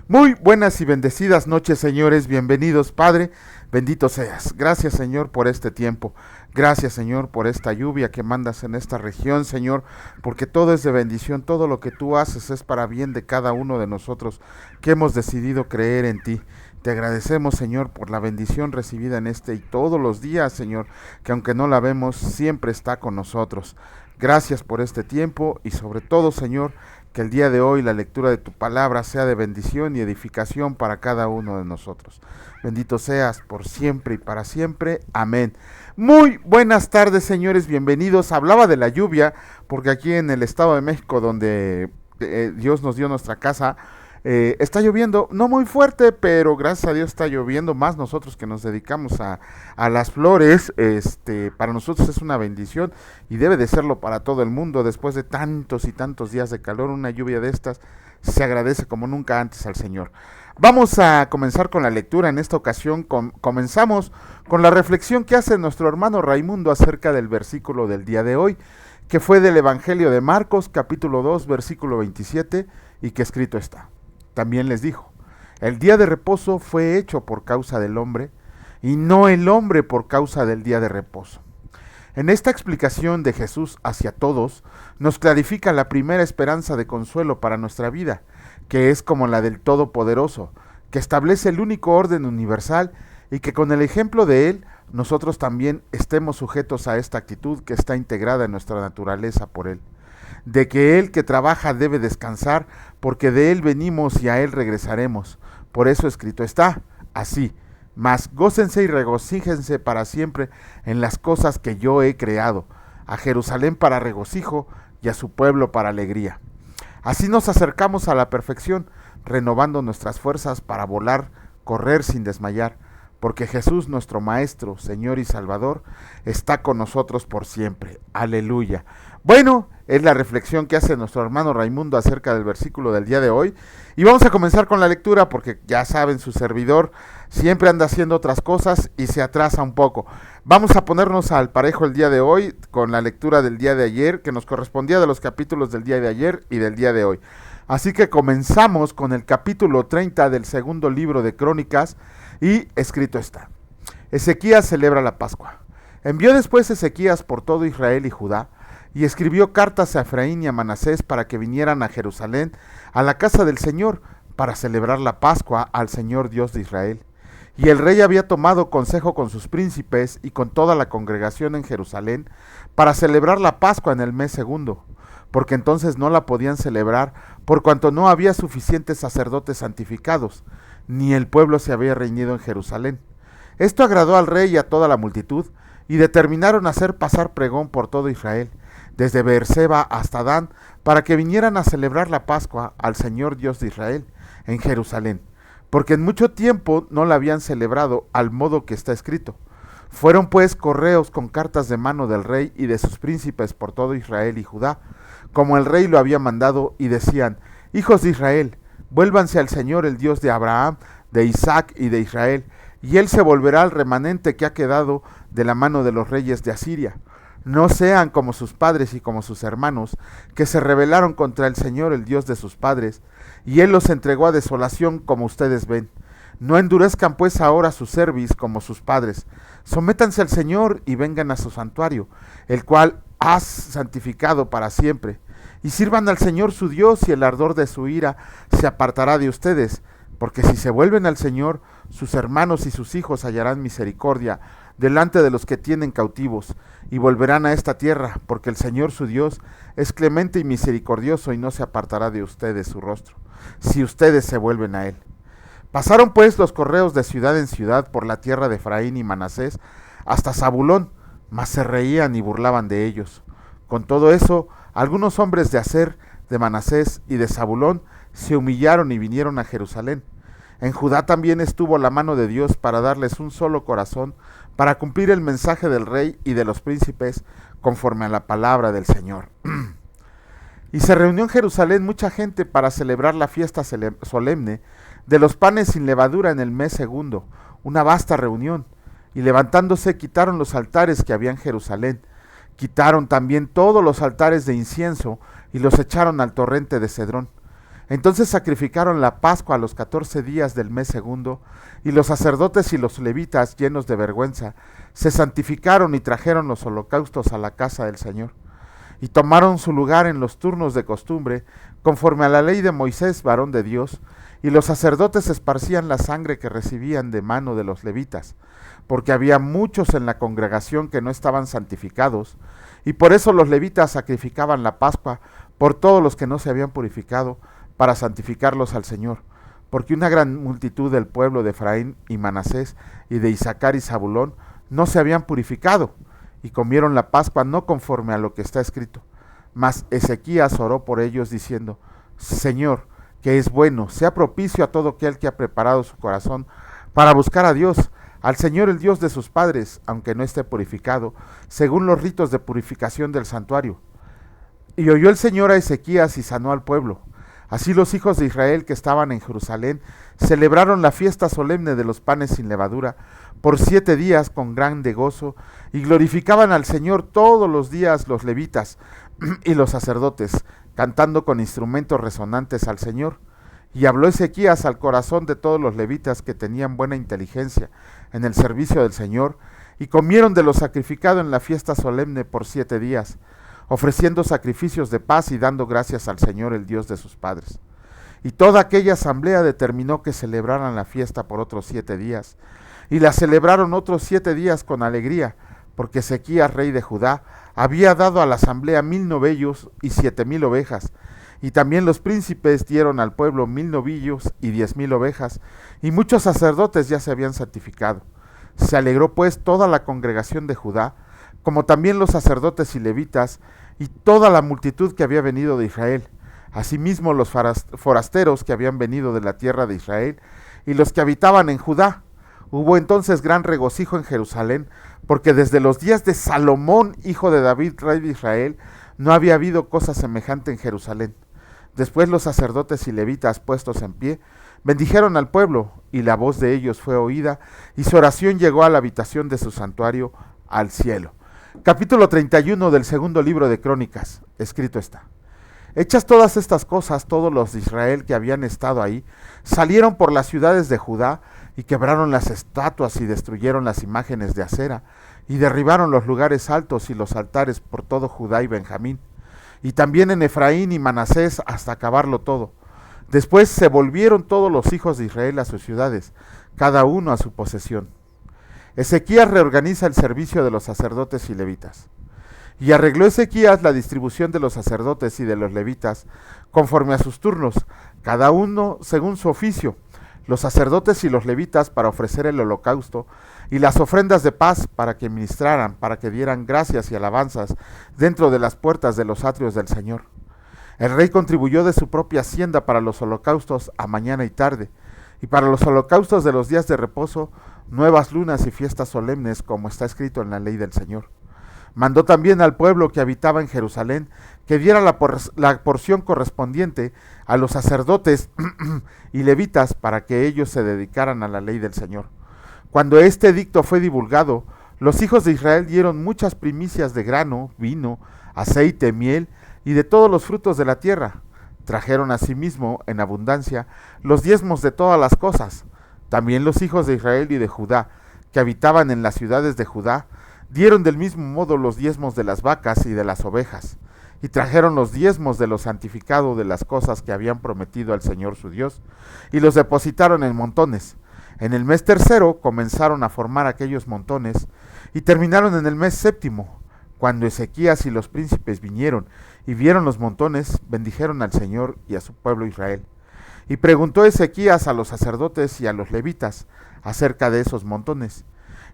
Muy buenas y bendecidas noches, señores. Bienvenidos, Padre. Bendito seas. Gracias, Señor, por este tiempo. Gracias, Señor, por esta lluvia que mandas en esta región, Señor, porque todo es de bendición. Todo lo que tú haces es para bien de cada uno de nosotros que hemos decidido creer en ti. Te agradecemos, Señor, por la bendición recibida en este y todos los días, Señor, que aunque no la vemos, siempre está con nosotros. Gracias por este tiempo y sobre todo, Señor, que el día de hoy la lectura de tu palabra sea de bendición y edificación para cada uno de nosotros. Bendito seas por siempre y para siempre. Amén. Muy buenas tardes, señores, bienvenidos. Hablaba de la lluvia porque aquí en el Estado de México, donde Dios nos dio nuestra casa, está lloviendo, no muy fuerte, pero gracias a Dios está lloviendo, más nosotros que nos dedicamos a las flores, para nosotros es una bendición y debe de serlo para todo el mundo. Después de tantos y tantos días de calor, una lluvia de estas se agradece como nunca antes al Señor. Vamos a comenzar con la lectura. En esta ocasión comenzamos con la reflexión que hace nuestro hermano Raimundo acerca del versículo del día de hoy, que fue del Evangelio de Marcos, capítulo 2, versículo 27, y que escrito está. También les dijo: el día de reposo fue hecho por causa del hombre, y no el hombre por causa del día de reposo. En esta explicación de Jesús hacia todos, nos clarifica la primera esperanza de consuelo para nuestra vida, que es como la del Todopoderoso, que establece el único orden universal y que con el ejemplo de Él, nosotros también estemos sujetos a esta actitud que está integrada en nuestra naturaleza por Él. De que el que trabaja debe descansar, porque de Él venimos y a Él regresaremos. Por eso escrito está, así: mas gócense y regocíjense para siempre en las cosas que yo he creado, a Jerusalén para regocijo y a su pueblo para alegría. Así nos acercamos a la perfección, renovando nuestras fuerzas para volar, correr sin desmayar, porque Jesús, nuestro Maestro, Señor y Salvador, está con nosotros por siempre. Aleluya. Bueno, es la reflexión que hace nuestro hermano Raimundo acerca del versículo del día de hoy. Y vamos a comenzar con la lectura porque ya saben, su servidor siempre anda haciendo otras cosas y se atrasa un poco. Vamos a ponernos al parejo el día de hoy con la lectura del día de ayer, que nos correspondía de los capítulos del día de ayer y del día de hoy. Así que comenzamos con el capítulo 30 del segundo libro de Crónicas, y escrito está: Ezequías celebra la Pascua. Envió después Ezequías por todo Israel y Judá, y escribió cartas a Efraín y a Manasés para que vinieran a Jerusalén, a la casa del Señor, para celebrar la Pascua al Señor Dios de Israel. Y el rey había tomado consejo con sus príncipes y con toda la congregación en Jerusalén, para celebrar la Pascua en el mes segundo, porque entonces no la podían celebrar, por cuanto no había suficientes sacerdotes santificados, ni el pueblo se había reunido en Jerusalén. Esto agradó al rey y a toda la multitud, y determinaron hacer pasar pregón por todo Israel, desde Beerseba hasta Dan, para que vinieran a celebrar la Pascua al Señor Dios de Israel en Jerusalén, porque en mucho tiempo no la habían celebrado al modo que está escrito. Fueron pues correos con cartas de mano del rey y de sus príncipes por todo Israel y Judá, como el rey lo había mandado, y decían: hijos de Israel, vuélvanse al Señor, el Dios de Abraham, de Isaac y de Israel, y Él se volverá al remanente que ha quedado de la mano de los reyes de Asiria. No sean como sus padres y como sus hermanos, que se rebelaron contra el Señor, el Dios de sus padres, y Él los entregó a desolación, como ustedes ven. No endurezcan pues ahora su cerviz como sus padres. Sométanse al Señor y vengan a su santuario, el cual has santificado para siempre. Y sirvan al Señor su Dios, y el ardor de su ira se apartará de ustedes, porque si se vuelven al Señor, sus hermanos y sus hijos hallarán misericordia delante de los que tienen cautivos, y volverán a esta tierra, porque el Señor su Dios es clemente y misericordioso, y no se apartará de ustedes su rostro, si ustedes se vuelven a Él. Pasaron pues los correos de ciudad en ciudad por la tierra de Efraín y Manasés, hasta Zabulón, mas se reían y burlaban de ellos. Con todo eso, algunos hombres de Aser, de Manasés y de Zabulón se humillaron y vinieron a Jerusalén. En Judá también estuvo la mano de Dios para darles un solo corazón, para cumplir el mensaje del rey y de los príncipes, conforme a la palabra del Señor. Y se reunió en Jerusalén mucha gente para celebrar la fiesta solemne de los panes sin levadura en el mes segundo, una vasta reunión. Y levantándose quitaron los altares que había en Jerusalén. Quitaron también todos los altares de incienso y los echaron al torrente de Cedrón. Entonces sacrificaron la Pascua a los 14 días del mes segundo, y los sacerdotes y los levitas, llenos de vergüenza, se santificaron y trajeron los holocaustos a la casa del Señor. Y tomaron su lugar en los turnos de costumbre, conforme a la ley de Moisés, varón de Dios, y los sacerdotes esparcían la sangre que recibían de mano de los levitas, porque había muchos en la congregación que no estaban santificados, y por eso los levitas sacrificaban la Pascua por todos los que no se habían purificado, para santificarlos al Señor, porque una gran multitud del pueblo de Efraín y Manasés y de Isaacar y Zabulón no se habían purificado, y comieron la Pascua no conforme a lo que está escrito. Mas Ezequías oró por ellos diciendo: Señor, que es bueno, sea propicio a todo aquel que ha preparado su corazón para buscar a Dios, al Señor el Dios de sus padres, aunque no esté purificado, según los ritos de purificación del santuario. Y oyó el Señor a Ezequías y sanó al pueblo. Así los hijos de Israel que estaban en Jerusalén celebraron la fiesta solemne de los panes sin levadura por 7 días con grande gozo, y glorificaban al Señor todos los días los levitas y los sacerdotes, cantando con instrumentos resonantes al Señor. Y habló Ezequías al corazón de todos los levitas que tenían buena inteligencia en el servicio del Señor, y comieron de lo sacrificado en la fiesta solemne por 7 días, ofreciendo sacrificios de paz y dando gracias al Señor, el Dios de sus padres. Y toda aquella asamblea determinó que celebraran la fiesta por otros 7 días, y la celebraron otros 7 días con alegría, porque Ezequías, rey de Judá, había dado a la asamblea 1000 novillos y 7000 ovejas, y también los príncipes dieron al pueblo 1000 novillos y 10,000 ovejas, y muchos sacerdotes ya se habían santificado. Se alegró pues toda la congregación de Judá, como también los sacerdotes y levitas, y toda la multitud que había venido de Israel, asimismo los forasteros que habían venido de la tierra de Israel, y los que habitaban en Judá. Hubo entonces gran regocijo en Jerusalén, porque desde los días de Salomón, hijo de David, rey de Israel, no había habido cosa semejante en Jerusalén. Después los sacerdotes y levitas, puestos en pie, bendijeron al pueblo, y la voz de ellos fue oída, y su oración llegó a la habitación de su santuario, al cielo. Capítulo 31 del segundo libro de Crónicas. Escrito está: Hechas todas estas cosas, todos los de Israel que habían estado ahí, salieron por las ciudades de Judá, y quebraron las estatuas y destruyeron las imágenes de acera, y derribaron los lugares altos y los altares por todo Judá y Benjamín, y también en Efraín y Manasés, hasta acabarlo todo. Después se volvieron todos los hijos de Israel a sus ciudades, cada uno a su posesión. Ezequías reorganiza el servicio de los sacerdotes y levitas. Y arregló Ezequías la distribución de los sacerdotes y de los levitas, conforme a sus turnos, cada uno según su oficio, los sacerdotes y los levitas para ofrecer el holocausto, y las ofrendas de paz para que ministraran, para que dieran gracias y alabanzas dentro de las puertas de los atrios del Señor. El rey contribuyó de su propia hacienda para los holocaustos a mañana y tarde, y para los holocaustos de los días de reposo, nuevas lunas y fiestas solemnes, como está escrito en la ley del Señor. Mandó también al pueblo que habitaba en Jerusalén que diera la porción correspondiente a los sacerdotes y levitas para que ellos se dedicaran a la ley del Señor. Cuando este edicto fue divulgado, los hijos de Israel dieron muchas primicias de grano, vino, aceite, miel y de todos los frutos de la tierra. Trajeron asimismo en abundancia los diezmos de todas las cosas. También los hijos de Israel y de Judá, que habitaban en las ciudades de Judá, dieron del mismo modo los diezmos de las vacas y de las ovejas, y trajeron los diezmos de lo santificado de las cosas que habían prometido al Señor su Dios, y los depositaron en montones. En el mes tercero comenzaron a formar aquellos montones, y terminaron en el mes séptimo. Cuando Ezequías y los príncipes vinieron y vieron los montones, bendijeron al Señor y a su pueblo Israel. Y preguntó Ezequías a los sacerdotes y a los levitas acerca de esos montones.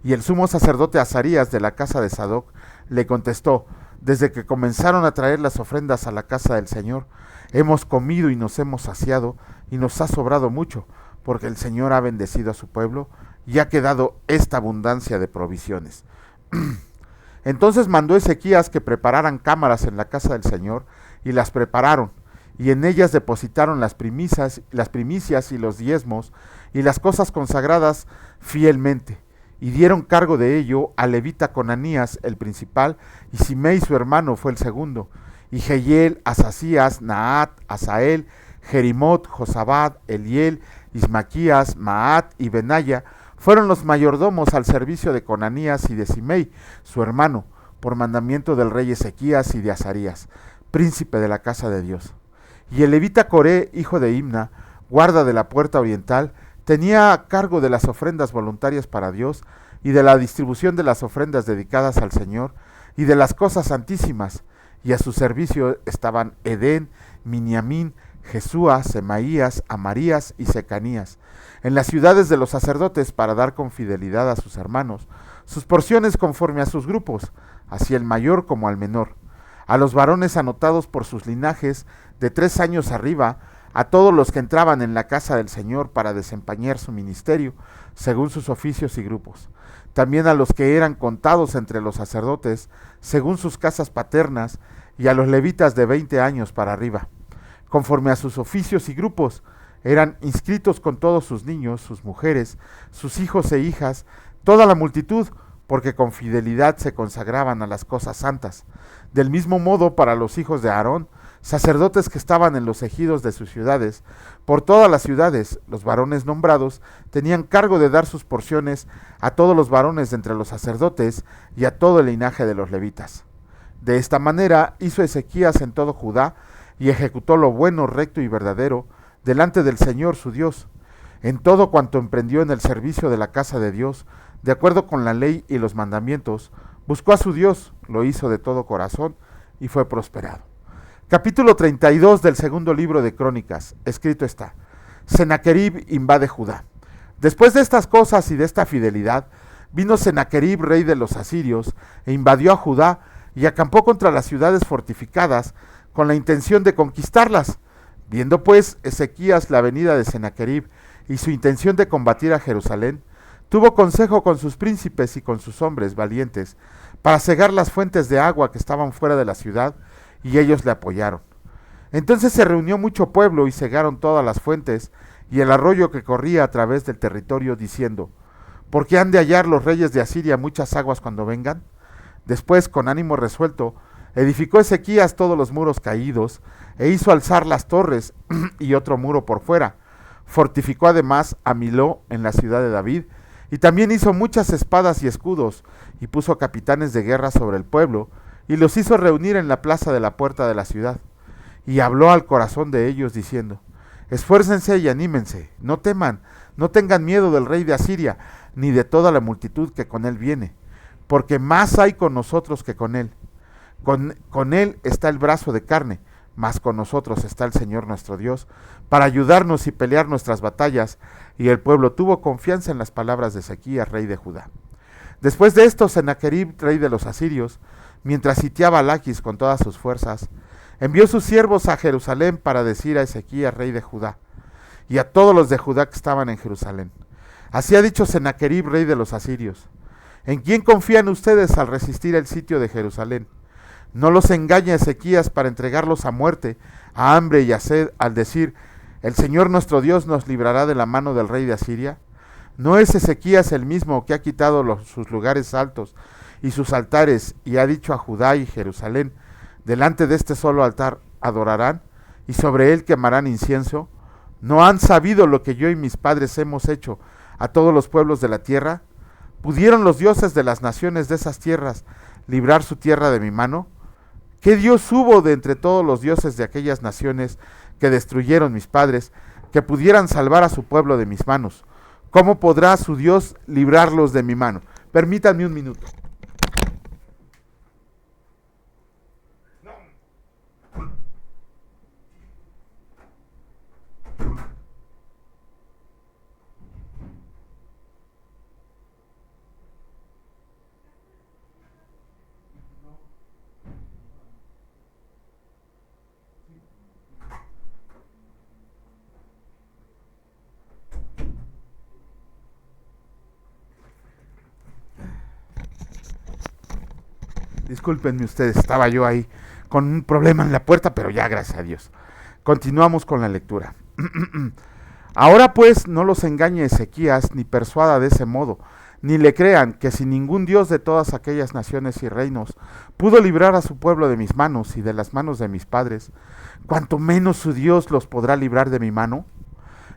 Y el sumo sacerdote Azarías de la casa de Sadoc le contestó: desde que comenzaron a traer las ofrendas a la casa del Señor, hemos comido y nos hemos saciado, y nos ha sobrado mucho, porque el Señor ha bendecido a su pueblo, y ha quedado esta abundancia de provisiones. Entonces mandó Ezequías que prepararan cámaras en la casa del Señor, y las prepararon, y en ellas depositaron las primicias y los diezmos, y las cosas consagradas fielmente. Y dieron cargo de ello a levita Conanías, el principal, y Simei su hermano fue el segundo, y Jehiel, Asasías, Naat, Asael, Jerimot, Josabad, Eliel, Ismaquías, Maat y Benaya fueron los mayordomos al servicio de Conanías y de Simei, su hermano, por mandamiento del rey Ezequías y de Azarías, príncipe de la casa de Dios. Y el levita Coré, hijo de Imna, guarda de la puerta oriental, tenía a cargo de las ofrendas voluntarias para Dios y de la distribución de las ofrendas dedicadas al Señor y de las cosas santísimas, y a su servicio estaban Edén, Miniamín, Jesúa, Semaías, Amarías y Secanías, en las ciudades de los sacerdotes para dar con fidelidad a sus hermanos, sus porciones conforme a sus grupos, así el mayor como al menor, a los varones anotados por sus linajes de 3 años arriba, a todos los que entraban en la casa del Señor para desempeñar su ministerio, según sus oficios y grupos, también a los que eran contados entre los sacerdotes, según sus casas paternas, y a los levitas de 20 años para arriba, conforme a sus oficios y grupos, eran inscritos con todos sus niños, sus mujeres, sus hijos e hijas, toda la multitud, porque con fidelidad se consagraban a las cosas santas. Del mismo modo para los hijos de Aarón, sacerdotes que estaban en los ejidos de sus ciudades, por todas las ciudades, los varones nombrados tenían cargo de dar sus porciones a todos los varones de entre los sacerdotes y a todo el linaje de los levitas. De esta manera hizo Ezequías en todo Judá y ejecutó lo bueno, recto y verdadero delante del Señor su Dios, en todo cuanto emprendió en el servicio de la casa de Dios, de acuerdo con la ley y los mandamientos, buscó a su Dios, lo hizo de todo corazón y fue prosperado. Capítulo 32 del segundo libro de Crónicas, escrito está: Sennacherib invade Judá. Después de estas cosas y de esta fidelidad, vino Sennacherib, rey de los asirios, e invadió a Judá y acampó contra las ciudades fortificadas con la intención de conquistarlas. Viendo pues Ezequías la venida de Sennacherib y su intención de combatir a Jerusalén, tuvo consejo con sus príncipes y con sus hombres valientes para cegar las fuentes de agua que estaban fuera de la ciudad, y ellos le apoyaron. Entonces se reunió mucho pueblo y cegaron todas las fuentes y el arroyo que corría a través del territorio, diciendo: ¿por qué han de hallar los reyes de Asiria muchas aguas cuando vengan? Después, con ánimo resuelto, edificó Ezequías todos los muros caídos, e hizo alzar las torres y otro muro por fuera. Fortificó además a Miló en la ciudad de David, y también hizo muchas espadas y escudos, y puso capitanes de guerra sobre el pueblo, y los hizo reunir en la plaza de la puerta de la ciudad. Y habló al corazón de ellos, diciendo: esfuércense y anímense, no teman, no tengan miedo del rey de Asiria, ni de toda la multitud que con él viene, porque más hay con nosotros que con él. Con él está el brazo de carne, mas con nosotros está el Señor nuestro Dios, para ayudarnos y pelear nuestras batallas. Y el pueblo tuvo confianza en las palabras de Ezequías, rey de Judá. Después de esto, Sennacherib, rey de los asirios, mientras sitiaba a Laquis con todas sus fuerzas, envió sus siervos a Jerusalén para decir a Ezequías, rey de Judá, y a todos los de Judá que estaban en Jerusalén: así ha dicho Sennacherib, rey de los asirios: ¿en quién confían ustedes al resistir el sitio de Jerusalén? No los engaña Ezequías para entregarlos a muerte, a hambre y a sed, al decir: el Señor nuestro Dios nos librará de la mano del rey de Asiria. ¿No es Ezequías el mismo que ha quitado sus lugares altos y sus altares, y ha dicho a Judá y Jerusalén: delante de este solo altar adorarán, y sobre él quemarán incienso? ¿No han sabido lo que yo y mis padres hemos hecho a todos los pueblos de la tierra? ¿Pudieron los dioses de las naciones de esas tierras librar su tierra de mi mano? ¿Qué Dios hubo de entre todos los dioses de aquellas naciones que destruyeron mis padres, que pudieran salvar a su pueblo de mis manos? ¿Cómo podrá su Dios librarlos de mi mano? Permítanme un minuto. Discúlpenme ustedes, estaba yo ahí con un problema en la puerta, pero ya, gracias a Dios. Continuamos con la lectura. Ahora pues no los engañe Ezequías, ni persuada de ese modo, ni le crean que si ningún Dios de todas aquellas naciones y reinos pudo librar a su pueblo de mis manos y de las manos de mis padres, cuanto menos su Dios los podrá librar de mi mano.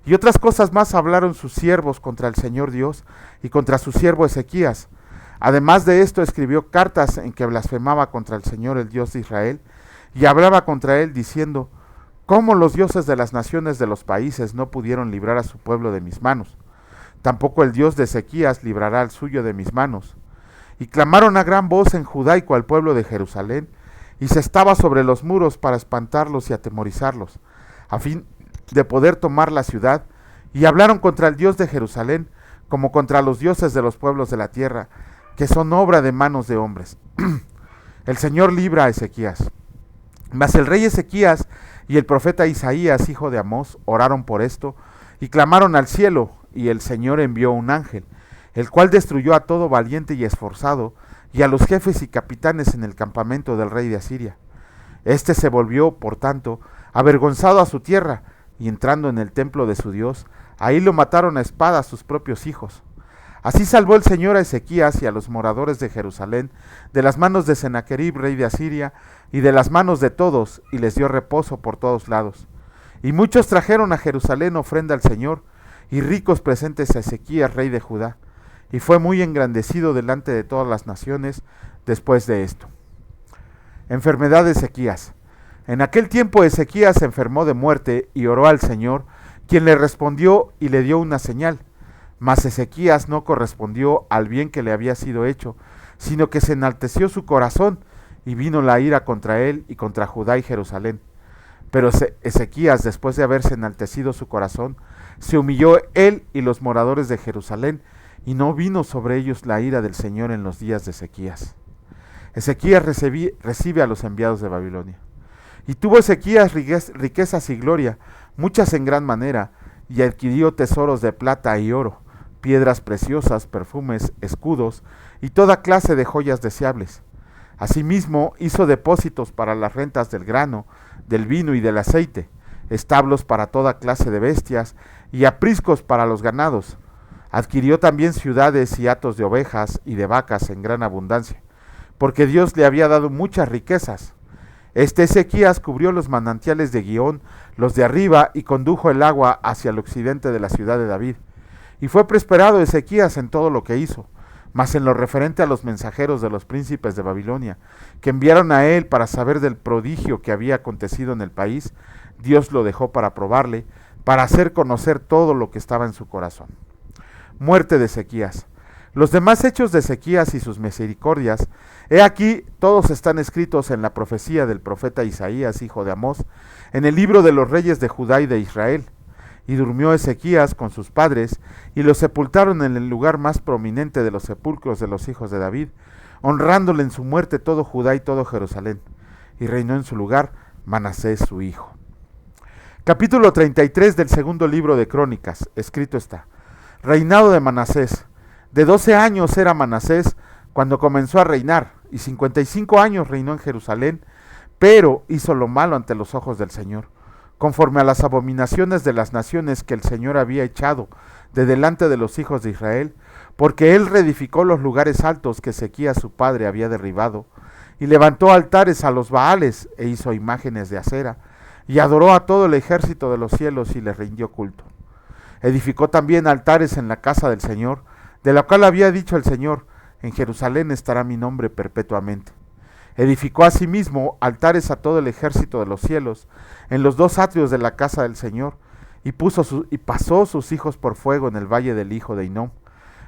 Y otras cosas más hablaron sus siervos contra el Señor Dios y contra su siervo Ezequías. Además de esto escribió cartas en que blasfemaba contra el Señor, el Dios de Israel, y hablaba contra él diciendo: ¿cómo los dioses de las naciones de los países no pudieron librar a su pueblo de mis manos? Tampoco el Dios de Ezequías librará al suyo de mis manos. Y clamaron a gran voz en Judá y al pueblo de Jerusalén, y se estaba sobre los muros para espantarlos y atemorizarlos, a fin de poder tomar la ciudad, y hablaron contra el Dios de Jerusalén, como contra los dioses de los pueblos de la tierra, que son obra de manos de hombres. El Señor libra a Ezequías. Mas el rey Ezequías y el profeta Isaías, hijo de Amós, oraron por esto, y clamaron al cielo, y el Señor envió un ángel, el cual destruyó a todo valiente y esforzado, y a los jefes y capitanes en el campamento del rey de Asiria. Este se volvió, por tanto, avergonzado a su tierra, y entrando en el templo de su Dios, ahí lo mataron a espada sus propios hijos. Así salvó el Señor a Ezequías y a los moradores de Jerusalén de las manos de Sennacherib, rey de Asiria, y de las manos de todos, y les dio reposo por todos lados. Y muchos trajeron a Jerusalén ofrenda al Señor, y ricos presentes a Ezequías, rey de Judá, y fue muy engrandecido delante de todas las naciones después de esto. Enfermedad de Ezequías. En aquel tiempo Ezequías se enfermó de muerte y oró al Señor, quien le respondió y le dio una señal. Mas Ezequías no correspondió al bien que le había sido hecho, sino que se enalteció su corazón, y vino la ira contra él y contra Judá y Jerusalén. Pero Ezequías, después de haberse enaltecido su corazón, se humilló él y los moradores de Jerusalén, y no vino sobre ellos la ira del Señor en los días de Ezequías. Ezequías recibe a los enviados de Babilonia. Y tuvo Ezequías riquezas y gloria, muchas en gran manera, y adquirió tesoros de plata y oro, piedras preciosas, perfumes, escudos, y toda clase de joyas deseables. Asimismo hizo depósitos para las rentas del grano, del vino y del aceite, establos para toda clase de bestias, y apriscos para los ganados. Adquirió también ciudades y hatos de ovejas y de vacas en gran abundancia, porque Dios le había dado muchas riquezas. Este Ezequías cubrió los manantiales de Gihón, los de arriba, y condujo el agua hacia el occidente de la ciudad de David. Y fue prosperado Ezequías en todo lo que hizo, mas en lo referente a los mensajeros de los príncipes de Babilonia, que enviaron a él para saber del prodigio que había acontecido en el país, Dios lo dejó para probarle, para hacer conocer todo lo que estaba en su corazón. Muerte de Ezequías. Los demás hechos de Ezequías y sus misericordias, he aquí, todos están escritos en la profecía del profeta Isaías, hijo de Amós, en el libro de los reyes de Judá y de Israel. Y durmió Ezequías con sus padres, y lo sepultaron en el lugar más prominente de los sepulcros de los hijos de David, honrándole en su muerte todo Judá y todo Jerusalén. Y reinó en su lugar Manasés su hijo. Capítulo 33 del segundo libro de Crónicas. Escrito está: Reinado de Manasés. De 12 años era Manasés cuando comenzó a reinar, y 55 años reinó en Jerusalén, pero hizo lo malo ante los ojos del Señor, conforme a las abominaciones de las naciones que el Señor había echado de delante de los hijos de Israel, porque él reedificó los lugares altos que Ezequías su padre había derribado, y levantó altares a los Baales, e hizo imágenes de acera, y adoró a todo el ejército de los cielos, y les rindió culto. Edificó también altares en la casa del Señor, de la cual había dicho el Señor: en Jerusalén estará mi nombre perpetuamente. Edificó asimismo altares a todo el ejército de los cielos, en los dos atrios de la casa del Señor, y pasó sus hijos por fuego en el valle del hijo de Hinnom,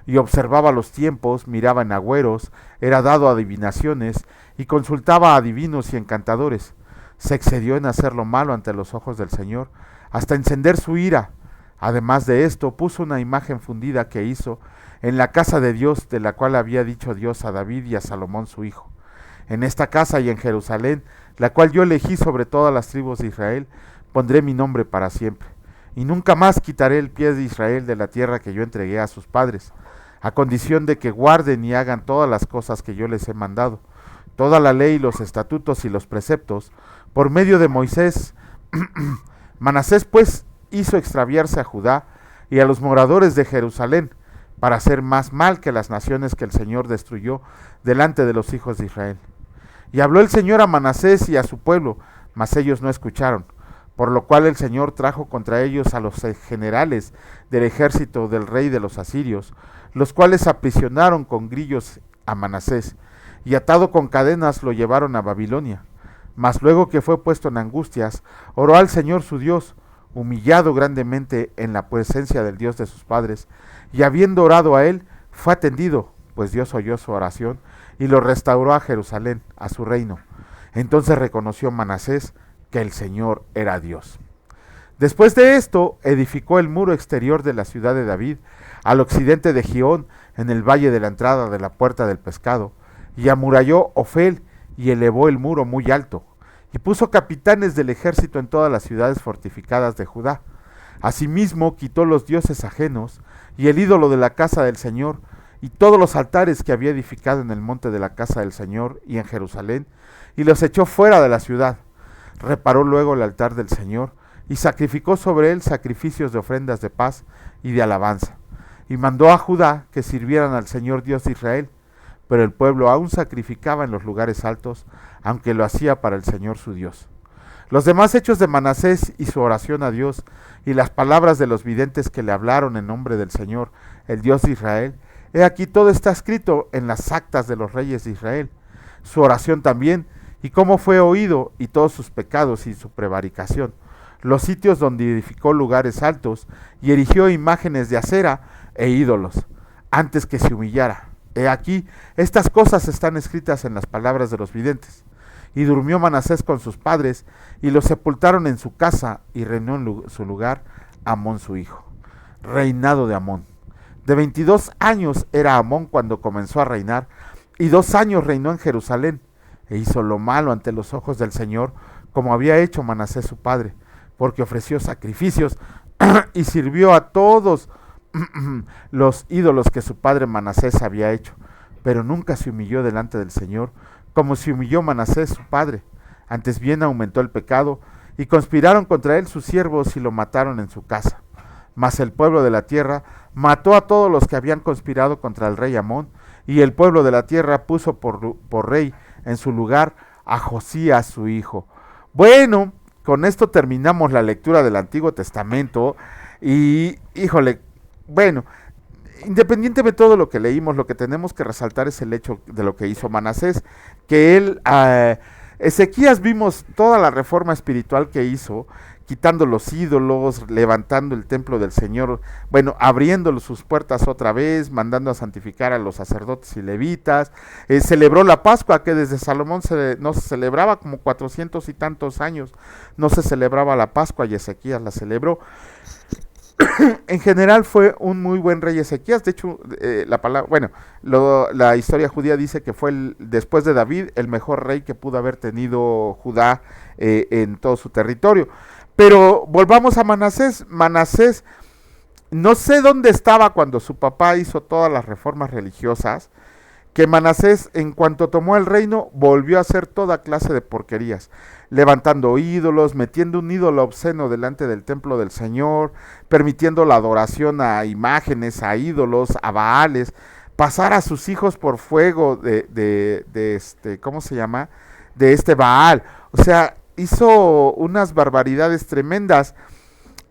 y observaba los tiempos, miraba en agüeros, era dado a adivinaciones, y consultaba a adivinos y encantadores. Se excedió en hacer lo malo ante los ojos del Señor, hasta encender su ira. Además de esto, puso una imagen fundida que hizo en la casa de Dios, de la cual había dicho Dios a David y a Salomón su hijo: en esta casa y en Jerusalén, la cual yo elegí sobre todas las tribus de Israel, pondré mi nombre para siempre, y nunca más quitaré el pie de Israel de la tierra que yo entregué a sus padres, a condición de que guarden y hagan todas las cosas que yo les he mandado, toda la ley, los estatutos y los preceptos, por medio de Moisés. Manasés pues hizo extraviarse a Judá y a los moradores de Jerusalén, para hacer más mal que las naciones que el Señor destruyó delante de los hijos de Israel. Y habló el Señor a Manasés y a su pueblo, mas ellos no escucharon, por lo cual el Señor trajo contra ellos a los generales del ejército del rey de los asirios, los cuales aprisionaron con grillos a Manasés, y atado con cadenas lo llevaron a Babilonia. Mas luego que fue puesto en angustias, oró al Señor su Dios, humillado grandemente en la presencia del Dios de sus padres, y habiendo orado a él, fue atendido, pues Dios oyó su oración, y lo restauró a Jerusalén, a su reino. Entonces reconoció Manasés que el Señor era Dios. Después de esto, edificó el muro exterior de la ciudad de David, al occidente de Gihón, en el valle de la entrada de la puerta del pescado, y amuralló Ofel, y elevó el muro muy alto, y puso capitanes del ejército en todas las ciudades fortificadas de Judá. Asimismo quitó los dioses ajenos, y el ídolo de la casa del Señor, y todos los altares que había edificado en el monte de la casa del Señor y en Jerusalén, y los echó fuera de la ciudad. Reparó luego el altar del Señor, y sacrificó sobre él sacrificios de ofrendas de paz y de alabanza. Y mandó a Judá que sirvieran al Señor Dios de Israel, pero el pueblo aún sacrificaba en los lugares altos, aunque lo hacía para el Señor su Dios. Los demás hechos de Manasés y su oración a Dios, y las palabras de los videntes que le hablaron en nombre del Señor, el Dios de Israel, he aquí todo está escrito en las actas de los reyes de Israel. Su oración también, y cómo fue oído, y todos sus pecados y su prevaricación, los sitios donde edificó lugares altos, y erigió imágenes de acera e ídolos, antes que se humillara. He aquí, estas cosas están escritas en las palabras de los videntes. Y durmió Manasés con sus padres, y los sepultaron en su casa, y reinó en su lugar Amón su hijo. Reinado de Amón. De 22 años era Amón cuando comenzó a reinar, y 2 años reinó en Jerusalén, e hizo lo malo ante los ojos del Señor, como había hecho Manasés su padre, porque ofreció sacrificios y sirvió a todos los ídolos que su padre Manasés había hecho, pero nunca se humilló delante del Señor, como se humilló Manasés su padre. Antes bien aumentó el pecado, y conspiraron contra él sus siervos y lo mataron en su casa. Mas el pueblo de la tierra mató a todos los que habían conspirado contra el rey Amón, y el pueblo de la tierra puso por rey en su lugar a Josías su hijo. Bueno, con esto terminamos la lectura del Antiguo Testamento, y híjole, bueno, independientemente de todo lo que leímos, lo que tenemos que resaltar es el hecho de lo que hizo Manasés, que él, Ezequías vimos toda la reforma espiritual que hizo, quitando los ídolos, levantando el templo del Señor, bueno, abriendo sus puertas otra vez, mandando a santificar a los sacerdotes y levitas, celebró la Pascua, que desde Salomón no se celebraba como 400 y tantos años, no se celebraba la Pascua, y Ezequías la celebró. En general fue un muy buen rey Ezequías. De hecho, la historia judía dice que fue después de David el mejor rey que pudo haber tenido Judá en todo su territorio. Pero volvamos a Manasés. Manasés, no sé dónde estaba cuando su papá hizo todas las reformas religiosas, que Manasés, en cuanto tomó el reino, volvió a hacer toda clase de porquerías, levantando ídolos, metiendo un ídolo obsceno delante del templo del Señor, permitiendo la adoración a imágenes, a ídolos, a Baales, pasar a sus hijos por fuego ¿cómo se llama? De este Baal. O sea, hizo unas barbaridades tremendas,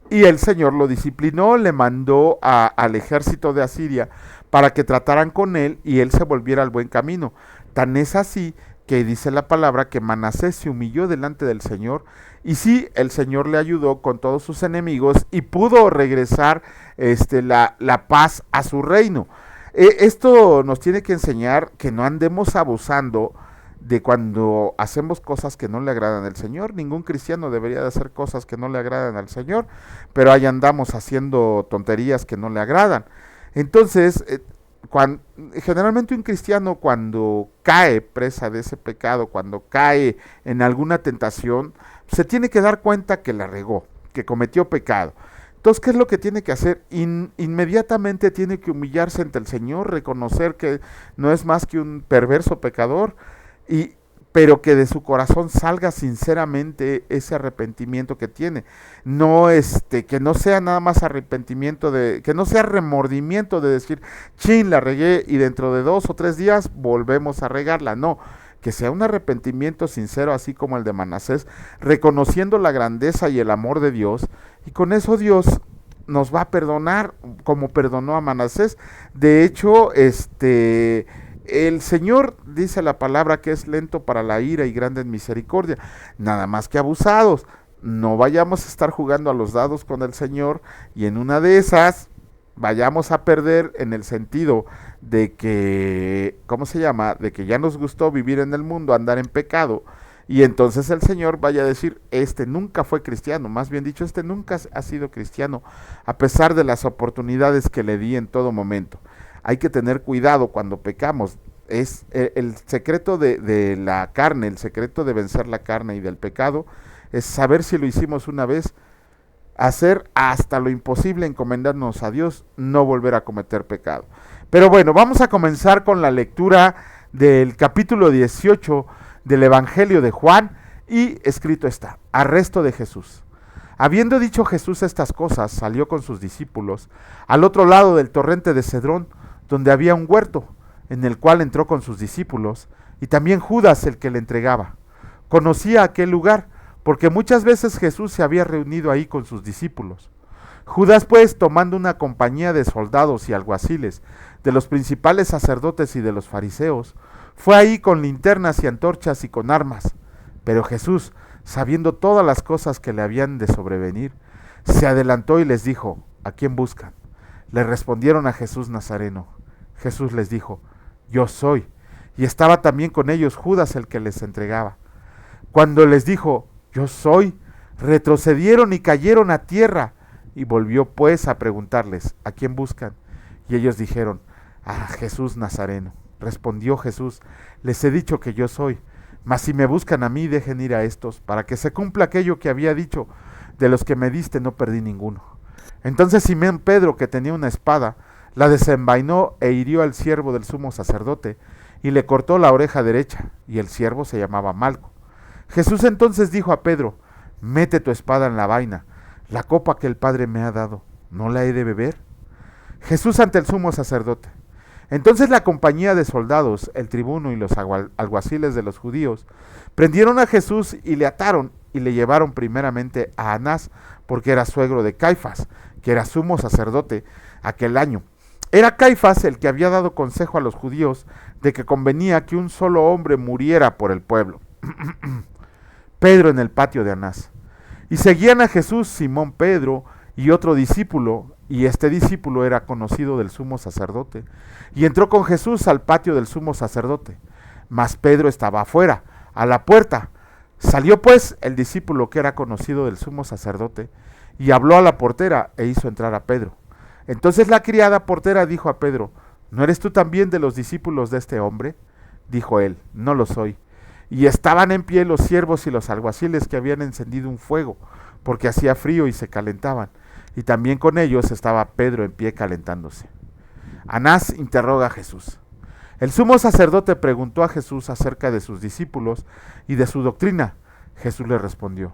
y el Señor lo disciplinó, le mandó al ejército de Asiria para que trataran con él y él se volviera al buen camino. Tan es así que dice la palabra que Manasés se humilló delante del Señor, y sí, el Señor le ayudó con todos sus enemigos y pudo regresar la paz a su reino. Esto nos tiene que enseñar que no andemos abusando de cuando hacemos cosas que no le agradan al Señor. Ningún cristiano debería de hacer cosas que no le agradan al Señor, pero ahí andamos haciendo tonterías que no le agradan. Entonces, generalmente un cristiano, cuando cae presa de ese pecado, cuando cae en alguna tentación, se tiene que dar cuenta que la regó, que cometió pecado. Entonces, ¿qué es lo que tiene que hacer? Inmediatamente tiene que humillarse ante el Señor, reconocer que no es más que un perverso pecador, y pero que de su corazón salga sinceramente ese arrepentimiento que tiene. No que no sea nada más arrepentimiento que no sea remordimiento de decir, chin, la regué y dentro de 2 o 3 días volvemos a regarla. No, que sea un arrepentimiento sincero, así como el de Manasés, reconociendo la grandeza y el amor de Dios, y con eso Dios nos va a perdonar como perdonó a Manasés. De hecho, el Señor dice la palabra que es lento para la ira y grande en misericordia, nada más que abusados. No vayamos a estar jugando a los dados con el Señor y en una de esas vayamos a perder, en el sentido de que, ¿cómo se llama? De que ya nos gustó vivir en el mundo, andar en pecado, y entonces el Señor vaya a decir, nunca fue cristiano, más bien dicho, nunca ha sido cristiano, a pesar de las oportunidades que le di en todo momento. Hay que tener cuidado cuando pecamos. Es el secreto de la carne, el secreto de vencer la carne y del pecado, es saber si lo hicimos una vez, hacer hasta lo imposible, encomendarnos a Dios, no volver a cometer pecado. Pero bueno, vamos a comenzar con la lectura del capítulo 18 del Evangelio de Juan, y escrito está: arresto de Jesús. Habiendo dicho Jesús estas cosas, salió con sus discípulos al otro lado del torrente de Cedrón, donde había un huerto, en el cual entró con sus discípulos, y también Judas, el que le entregaba. Conocía aquel lugar, porque muchas veces Jesús se había reunido ahí con sus discípulos. Judas, pues, tomando una compañía de soldados y alguaciles, de los principales sacerdotes y de los fariseos, fue ahí con linternas y antorchas y con armas. Pero Jesús, sabiendo todas las cosas que le habían de sobrevenir, se adelantó y les dijo: ¿a quién buscan? Le respondieron: a Jesús Nazareno. Jesús les dijo: yo soy. Y estaba también con ellos Judas, el que les entregaba. Cuando les dijo: yo soy, retrocedieron y cayeron a tierra. Y volvió pues a preguntarles: ¿a quién buscan? Y ellos dijeron: a Jesús Nazareno. Respondió Jesús: les he dicho que yo soy, mas si me buscan a mí, dejen ir a estos, para que se cumpla aquello que había dicho: de los que me diste no perdí ninguno. Entonces Simón Pedro, que tenía una espada, la desenvainó e hirió al siervo del sumo sacerdote, y le cortó la oreja derecha, y el siervo se llamaba Malco. Jesús entonces dijo a Pedro: mete tu espada en la vaina, la copa que el Padre me ha dado, ¿no la he de beber? Jesús ante el sumo sacerdote. Entonces la compañía de soldados, el tribuno y los alguaciles de los judíos, prendieron a Jesús y le ataron y le llevaron primeramente a Anás, porque era suegro de Caifás, que era sumo sacerdote aquel año. Era Caifás el que había dado consejo a los judíos de que convenía que un solo hombre muriera por el pueblo. Pedro en el patio de Anás. Y seguían a Jesús Simón Pedro y otro discípulo, y este discípulo era conocido del sumo sacerdote, y entró con Jesús al patio del sumo sacerdote, mas Pedro estaba afuera, a la puerta. Salió pues el discípulo que era conocido del sumo sacerdote, y habló a la portera, e hizo entrar a Pedro. Entonces la criada portera dijo a Pedro: ¿no eres tú también de los discípulos de este hombre? Dijo él: no lo soy. Y estaban en pie los siervos y los alguaciles que habían encendido un fuego, porque hacía frío y se calentaban, y también con ellos estaba Pedro en pie calentándose. Anás interroga a Jesús. El sumo sacerdote preguntó a Jesús acerca de sus discípulos y de su doctrina. Jesús le respondió: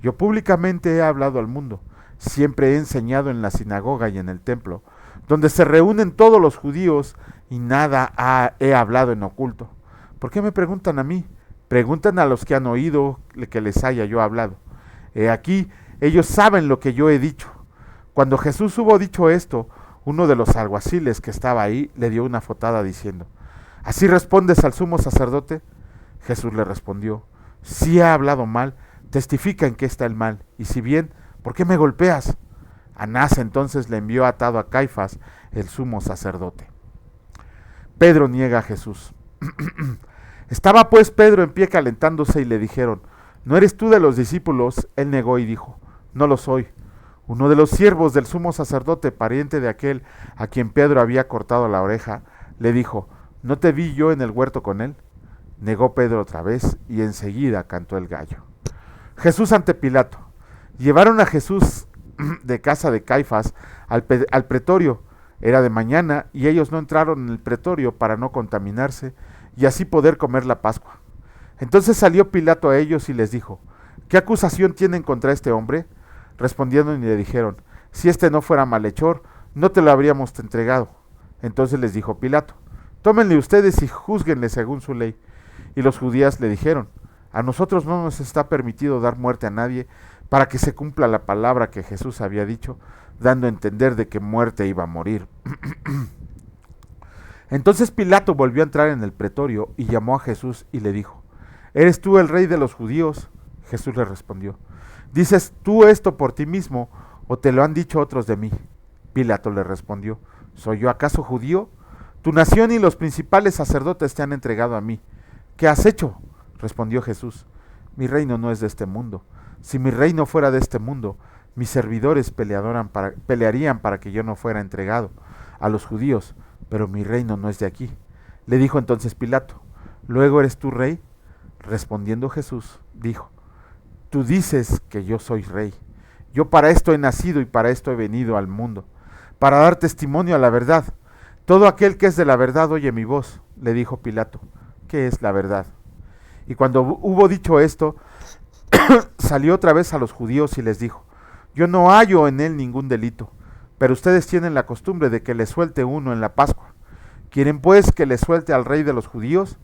yo públicamente he hablado al mundo, siempre he enseñado en la sinagoga y en el templo, donde se reúnen todos los judíos, y nada he hablado en oculto. ¿Por qué me preguntan a mí? Preguntan a los que han oído que les haya yo hablado. He aquí, ellos saben lo que yo he dicho. Cuando Jesús hubo dicho esto, uno de los alguaciles que estaba ahí le dio una azotada diciendo: ¿así respondes al sumo sacerdote? Jesús le respondió: si he hablado mal, testifica en qué está el mal, y si bien, ¿por qué me golpeas? Anás entonces le envió atado a Caifás, el sumo sacerdote. Pedro niega a Jesús. Estaba pues Pedro en pie calentándose, y le dijeron: ¿no eres tú de los discípulos? Él negó y dijo: no lo soy. Uno de los siervos del sumo sacerdote, pariente de aquel a quien Pedro había cortado la oreja, le dijo: ¿no te vi yo en el huerto con él? Negó Pedro otra vez, y enseguida cantó el gallo. Jesús ante Pilato. Llevaron a Jesús de casa de Caifás al pretorio. Era de mañana, y ellos no entraron en el pretorio para no contaminarse, y así poder comer la Pascua. Entonces salió Pilato a ellos y les dijo: ¿qué acusación tienen contra este hombre? Respondieron y le dijeron: si este no fuera malhechor, no te lo habríamos entregado. Entonces les dijo Pilato: tómenle ustedes y júzguenle según su ley. Y los judíos le dijeron: a nosotros no nos está permitido dar muerte a nadie, para que se cumpla la palabra que Jesús había dicho, dando a entender de qué muerte iba a morir. Entonces Pilato volvió a entrar en el pretorio y llamó a Jesús y le dijo: ¿eres tú el rey de los judíos? Jesús le respondió: ¿dices tú esto por ti mismo o te lo han dicho otros de mí? Pilato le respondió: ¿soy yo acaso judío? Tu nación y los principales sacerdotes te han entregado a mí. ¿Qué has hecho? Respondió Jesús: mi reino no es de este mundo. Si mi reino fuera de este mundo, mis servidores pelearían para que yo no fuera entregado a los judíos, pero mi reino no es de aquí. Le dijo entonces Pilato: ¿luego eres tú rey? Respondiendo Jesús, dijo: tú dices que yo soy rey. Yo para esto he nacido y para esto he venido al mundo, para dar testimonio a la verdad. Todo aquel que es de la verdad oye mi voz. Le dijo Pilato: ¿qué es la verdad? Y cuando hubo dicho esto, salió otra vez a los judíos y les dijo: yo no hallo en él ningún delito, pero ustedes tienen la costumbre de que le suelte uno en la Pascua. ¿Quieren pues que le suelte al rey de los judíos?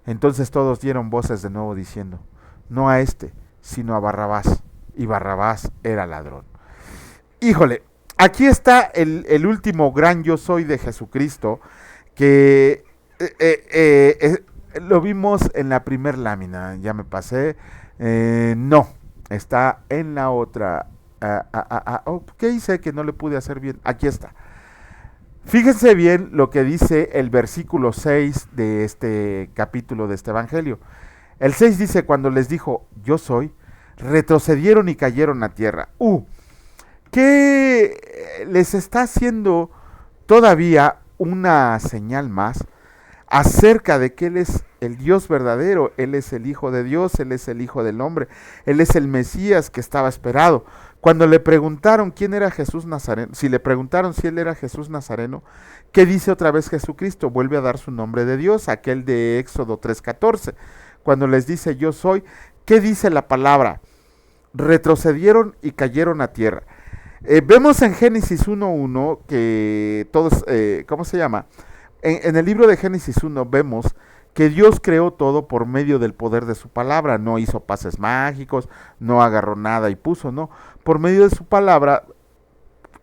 Entonces todos dieron voces de nuevo diciendo: no a este, sino a Barrabás. Y Barrabás era ladrón. Híjole, aquí está el último gran yo soy de Jesucristo, que lo vimos en la primer lámina. Ya me pasé. No, está en la otra. ¿Qué hice que no le pude hacer bien? Aquí está. Fíjense bien lo que dice el versículo 6 de este capítulo de este evangelio. El 6 dice: cuando les dijo yo soy, retrocedieron y cayeron a tierra. ¿Qué les está haciendo todavía una señal más acerca de que Él es el Dios verdadero? Él es el Hijo de Dios, Él es el Hijo del Hombre, Él es el Mesías que estaba esperado. Cuando le preguntaron quién era Jesús Nazareno, si le preguntaron si Él era Jesús Nazareno, ¿qué dice otra vez Jesucristo? Vuelve a dar su nombre de Dios, aquel de Éxodo 3:14. Cuando les dice yo soy, ¿qué dice la palabra? Retrocedieron y cayeron a tierra. Vemos en Génesis 1:1 que todos, ¿cómo se llama? En el libro de Génesis 1 vemos que Dios creó todo por medio del poder de su palabra. No hizo pases mágicos, no agarró nada y puso, no. Por medio de su palabra,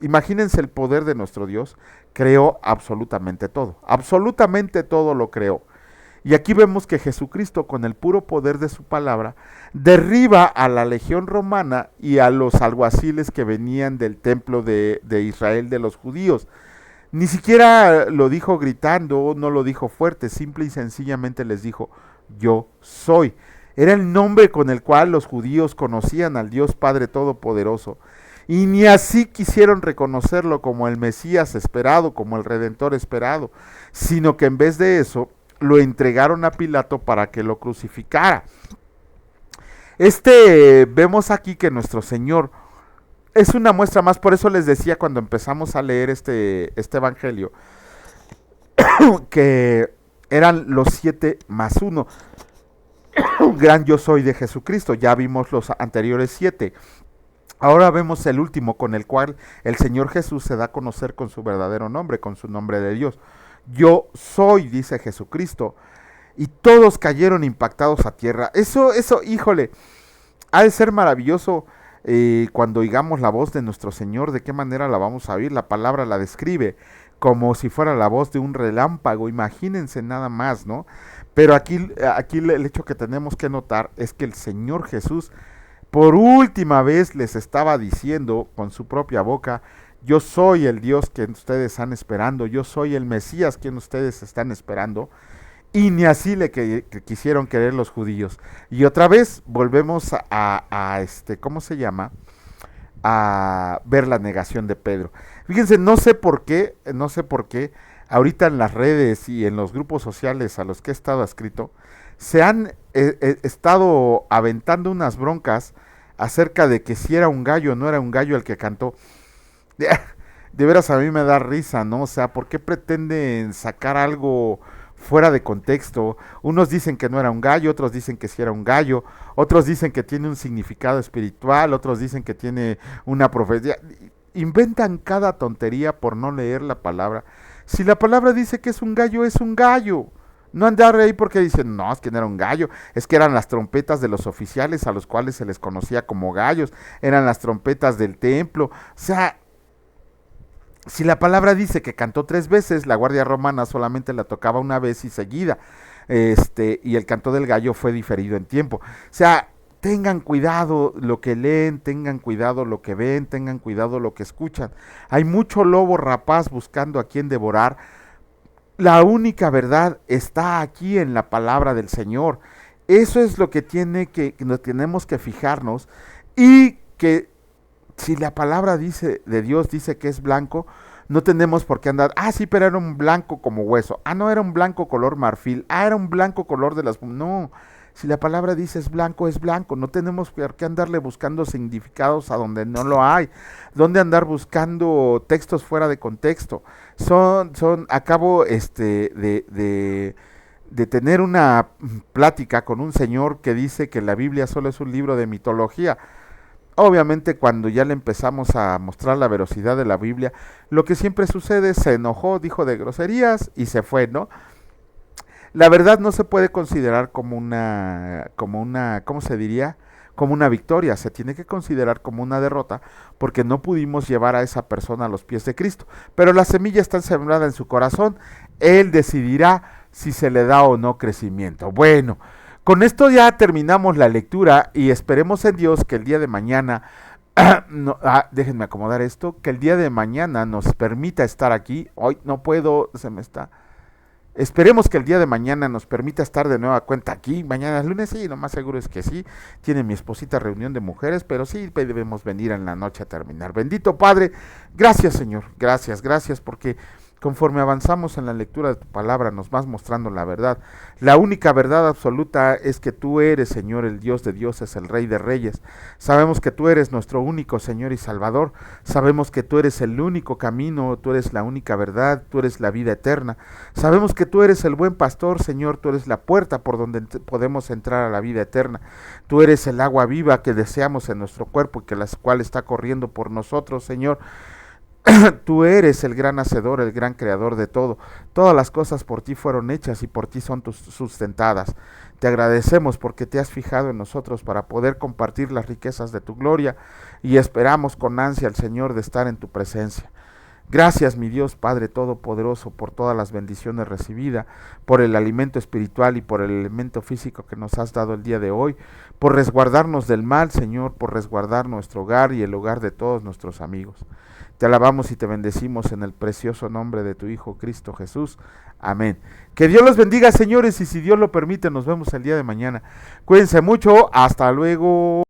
imagínense el poder de nuestro Dios, creó absolutamente todo lo creó. Y aquí vemos que Jesucristo, con el puro poder de su palabra, derriba a la legión romana y a los alguaciles que venían del templo de Israel, de los judíos. Ni siquiera lo dijo gritando, no lo dijo fuerte, simple y sencillamente les dijo: yo soy. Era el nombre con el cual los judíos conocían al Dios Padre Todopoderoso. Y ni así quisieron reconocerlo como el Mesías esperado, como el Redentor esperado, sino que en vez de eso lo entregaron a Pilato para que lo crucificara. Vemos aquí que nuestro Señor es una muestra más. Por eso les decía cuando empezamos a leer este evangelio que eran los 7 más 1. Gran yo soy de Jesucristo. Ya vimos los anteriores 7. Ahora vemos el último, con el cual el Señor Jesús se da a conocer con su verdadero nombre, con su nombre de Dios. Yo soy, dice Jesucristo. Y todos cayeron impactados a tierra. Eso, híjole, ha de ser maravilloso cuando oigamos la voz de nuestro Señor. ¿De qué manera la vamos a oír? La palabra la describe como si fuera la voz de un relámpago. Imagínense nada más, ¿no? Pero aquí el hecho que tenemos que notar es que el Señor Jesús por última vez les estaba diciendo con su propia boca: yo soy el Dios que ustedes están esperando, yo soy el Mesías que ustedes están esperando. Y ni así que quisieron creer los judíos. Y otra vez volvemos a ¿cómo se llama? A ver la negación de Pedro. Fíjense, no sé por qué, ahorita en las redes y en los grupos sociales a los que he estado adscrito, se han estado aventando unas broncas acerca de que si era un gallo o no era un gallo el que cantó. De veras a mí me da risa, ¿no? O sea, ¿por qué pretenden sacar algo fuera de contexto. Unos dicen que no era un gallo, otros dicen que sí era un gallo, otros dicen que tiene un significado espiritual, otros dicen que tiene una profecía. Inventan cada tontería por no leer la palabra. Si la palabra dice que es un gallo, es un gallo. No andar ahí porque dicen, no, es que no era un gallo, es que eran las trompetas de los oficiales a los cuales se les conocía como gallos, eran las trompetas del templo. O sea, si la palabra dice que cantó 3 veces, la guardia romana solamente la tocaba una vez y seguida, y el canto del gallo fue diferido en tiempo. O sea, tengan cuidado lo que leen, tengan cuidado lo que ven, tengan cuidado lo que escuchan. Hay mucho lobo rapaz buscando a quien devorar. La única verdad está aquí en la palabra del Señor. Eso es lo que nos tenemos que fijarnos, y que si la palabra dice de Dios dice que es blanco, no tenemos por qué andar, sí, pero era un blanco como hueso, no era un blanco color marfil, era un blanco color de las... No, si la palabra dice es blanco, no tenemos por qué andarle buscando significados a donde no lo hay, donde andar buscando textos fuera de contexto. Acabo de tener una plática con un señor que dice que la Biblia solo es un libro de mitología. Obviamente cuando ya le empezamos a mostrar la veracidad de la Biblia, lo que siempre sucede, se enojó, dijo de groserías y se fue, ¿no? La verdad no se puede considerar ¿cómo se diría? Como una victoria, se tiene que considerar como una derrota, porque no pudimos llevar a esa persona a los pies de Cristo. Pero la semilla está sembrada en su corazón, Él decidirá si se le da o no crecimiento. Bueno, con esto ya terminamos la lectura y esperemos en Dios que el día de mañana, déjenme acomodar esto, que el día de mañana nos permita estar aquí. Hoy no puedo, Esperemos que el día de mañana nos permita estar de nueva cuenta aquí. Mañana es lunes, sí, lo más seguro es que sí. Tiene mi esposita reunión de mujeres, pero sí debemos venir en la noche a terminar. Bendito Padre, gracias Señor, gracias porque conforme avanzamos en la lectura de tu palabra nos vas mostrando la verdad. La única verdad absoluta es que tú eres, Señor, el Dios de dioses, el Rey de reyes. Sabemos que tú eres nuestro único Señor y Salvador. Sabemos que tú eres el único camino, tú eres la única verdad, tú eres la vida eterna. Sabemos que tú eres el buen pastor, Señor, tú eres la puerta por donde podemos entrar a la vida eterna. Tú eres el agua viva que deseamos en nuestro cuerpo y que la cual está corriendo por nosotros, Señor. Tú eres el gran hacedor, el gran creador de todo. Todas las cosas por ti fueron hechas y por ti son sustentadas. Te agradecemos porque te has fijado en nosotros para poder compartir las riquezas de tu gloria, y esperamos con ansia al Señor de estar en tu presencia. Gracias, mi Dios Padre Todopoderoso, por todas las bendiciones recibidas, por el alimento espiritual y por el alimento físico que nos has dado el día de hoy, por resguardarnos del mal, Señor, por resguardar nuestro hogar y el hogar de todos nuestros amigos. Te alabamos y te bendecimos en el precioso nombre de tu Hijo Cristo Jesús. Amén. Que Dios los bendiga, señores, y si Dios lo permite, nos vemos el día de mañana. Cuídense mucho. Hasta luego.